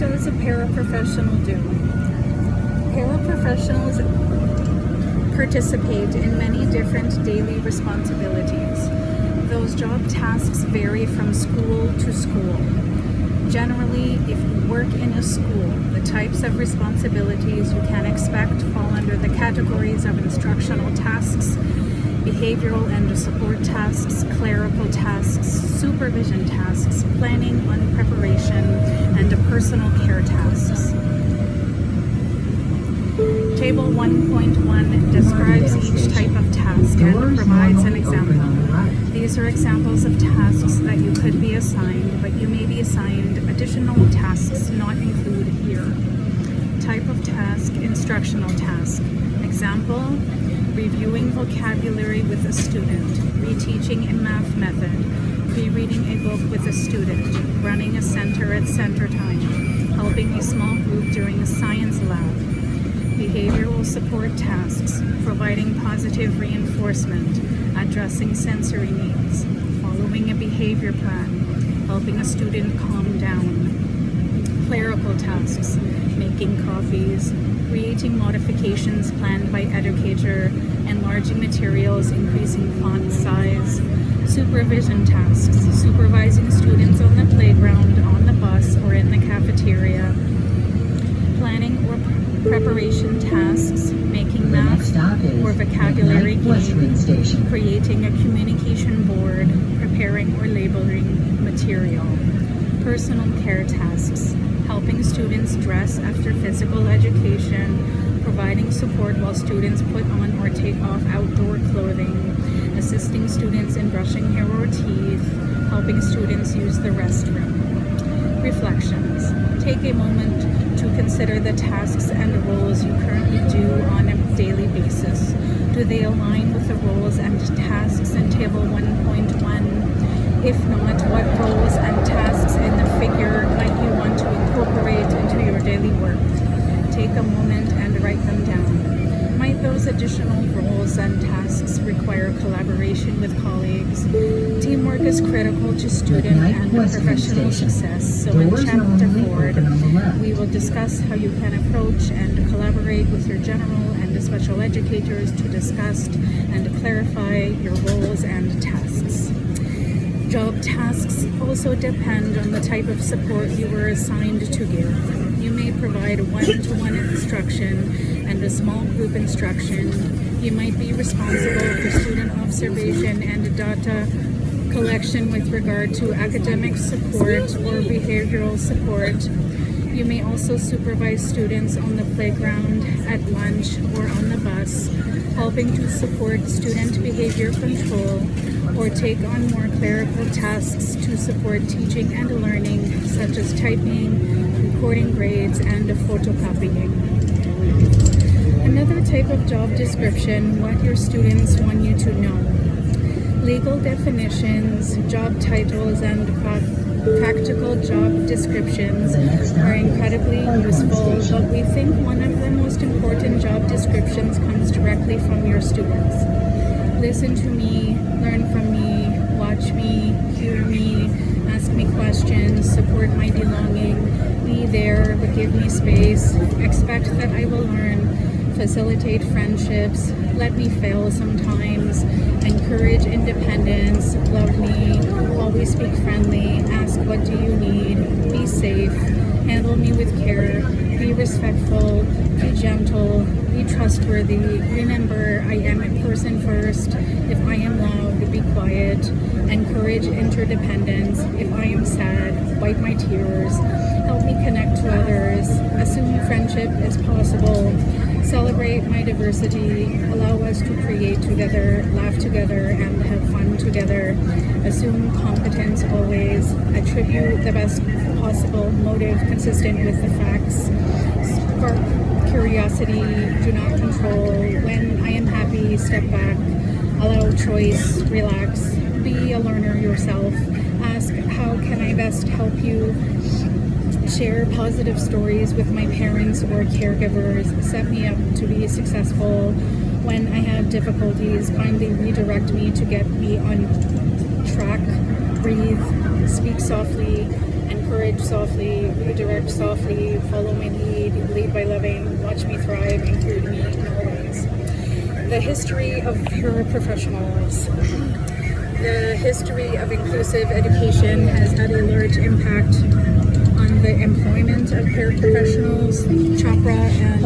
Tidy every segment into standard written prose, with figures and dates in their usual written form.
does a paraprofessional do? Paraprofessionals participate in many different daily responsibilities. Those job tasks vary from school to school. Generally, if you work in a school, the types of responsibilities you can expect fall under the categories of instructional tasks, behavioral and support tasks, clerical tasks, supervision tasks, planning and preparation, and personal care tasks. Table 1.1 describes each type of task and provides an example. These are examples of tasks that you could be assigned, but you may be assigned additional tasks not included here. Type of task, instructional task. Example, reviewing vocabulary with a student, reteaching a math method, rereading a book with a student, running a center at center time, helping a small group during a science lab. Behavioral support tasks, providing positive reinforcement, addressing sensory needs, following a behavior plan, helping a student calm down. Clerical tasks, making copies, creating modifications planned by educator, enlarging materials, increasing font size. Supervision tasks, supervising students on the playground, on the bus, or in the cafeteria. Planning or preparation tasks, making math or vocabulary games, creating a communication board, preparing or labeling material. Personal care tasks, helping students dress after physical education, providing support while students put on or take off outdoor clothing, assisting students in brushing hair or teeth, helping students use the restroom. Reflections. Take a moment to consider the tasks and roles you currently do on a daily basis. Do they align with the roles and tasks in Table 1.1? If not, what roles and tasks in the figure might you want to incorporate into your daily work? Take a moment and write them down. Might those additional roles and tasks require collaboration with colleagues? Teamwork is critical to student and professional success. So in Chapter 4, we will discuss how you can approach and collaborate with your general and special educators to discuss and clarify your roles and tasks. Job tasks also depend on the type of support you were assigned to give. You may provide one-to-one instruction and a small group instruction. You might be responsible for student observation and data collection with regard to academic support or behavioral support. You may also supervise students on the playground, at lunch, or on the bus, helping to support student behavior control, or take on more clerical tasks to support teaching and learning, such as typing, recording grades, and photocopying. Another type of job description, what your students want you to know. Legal definitions, job titles, and practical job descriptions are incredibly useful, but we think one of the most important job descriptions comes directly from your students. Listen to me, learn from me, watch me, hear me, ask me questions, support my belonging, be there, but give me space, expect that I will learn, facilitate friendships, let me fail sometimes, encourage independence, love me, always speak friendly, ask what do you need, be safe, handle me with care, be respectful, be gentle, be trustworthy, remember I am a person first, if I am loud, be quiet, encourage interdependence, if I am sad, wipe my tears, help me connect to others, assume friendship is possible, celebrate my diversity, allow us to create together, laugh together, and have fun together, assume competence always, attribute the best possible motive consistent with the facts, spark curiosity, do not control, when I am happy, step back, allow choice, relax, be a learner yourself, ask how can I best help you, share positive stories with my parents or caregivers, set me up to be successful. When I have difficulties, kindly redirect me to get me on track, breathe, speak softly, and encourage softly, redirect softly, follow my lead by loving, watch me thrive, include me in always. The history of paraprofessionals. The history of inclusive education has had a large impact on the employment of paraprofessionals, Chopra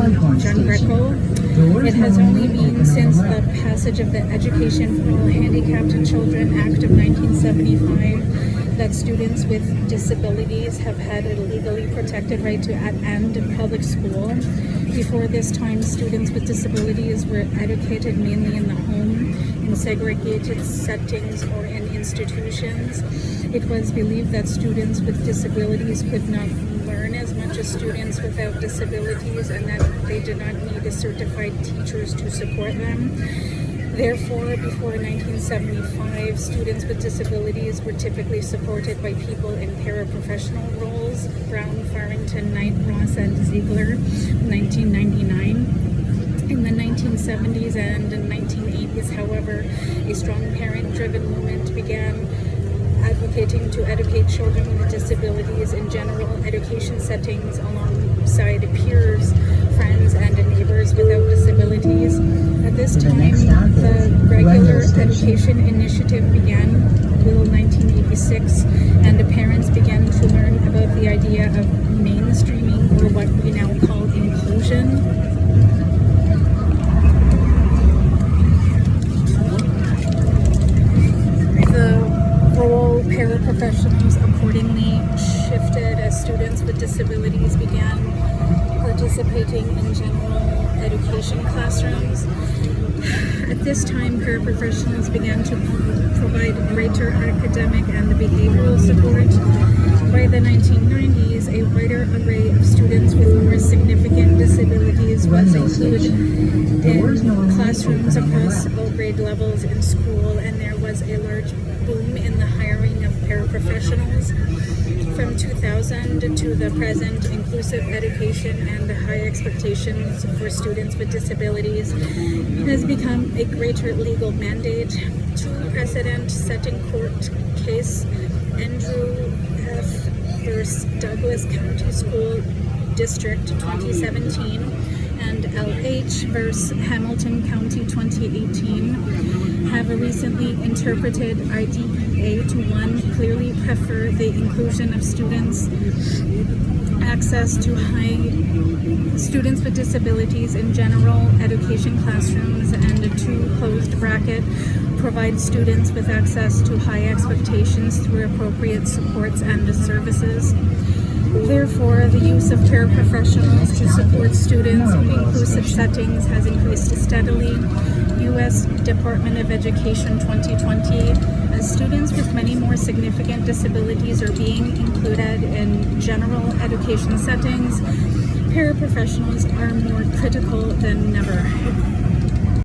and John Greco. It has only been since the passage of the Education for All Handicapped Children Act of 1975 that students with disabilities have had a legally protected right to attend public school. Before this time, students with disabilities were educated mainly in the home, in segregated settings, or in institutions. It was believed that students with disabilities could not learn as much as students without disabilities, and that they did not need certified teachers to support them. Therefore, before 1975, students with disabilities were typically supported by people in paraprofessional roles. Brown, Farrington, Knight, Ross, and Ziegler, 1999. In the 1970s and 1980s, however, a strong parent-driven movement began advocating to educate children with disabilities in general education settings alongside peers, friends, and neighbors without disabilities. At this time, the Regular Education Initiative began, Will 1986, and the parents began to learn about the idea of mainstreaming, or what we now call inclusion. Paraprofessionals accordingly shifted as students with disabilities began participating in general education classrooms. At this time, paraprofessionals began to provide greater academic and behavioral support. By the 1990s, a wider array of students with more significant disabilities was included in classrooms across all grade levels in school, and there was a large boom in the hiring of paraprofessionals. From 2000 to the present, inclusive education and high expectations for students with disabilities has become a greater legal mandate. Two precedent-setting court case, Andrew F. versus Douglas County School District 2017 and LH versus Hamilton County 2018, have recently interpreted IDEA to one, clearly prefer the inclusion of students students with disabilities in general education classrooms, and a two, closed bracket, provide students with access to high expectations through appropriate supports and services. Therefore, the use of paraprofessionals to support students in inclusive settings has increased steadily. U.S. Department of Education 2020, as students with many more significant disabilities are being included in general education settings, paraprofessionals are more critical than ever.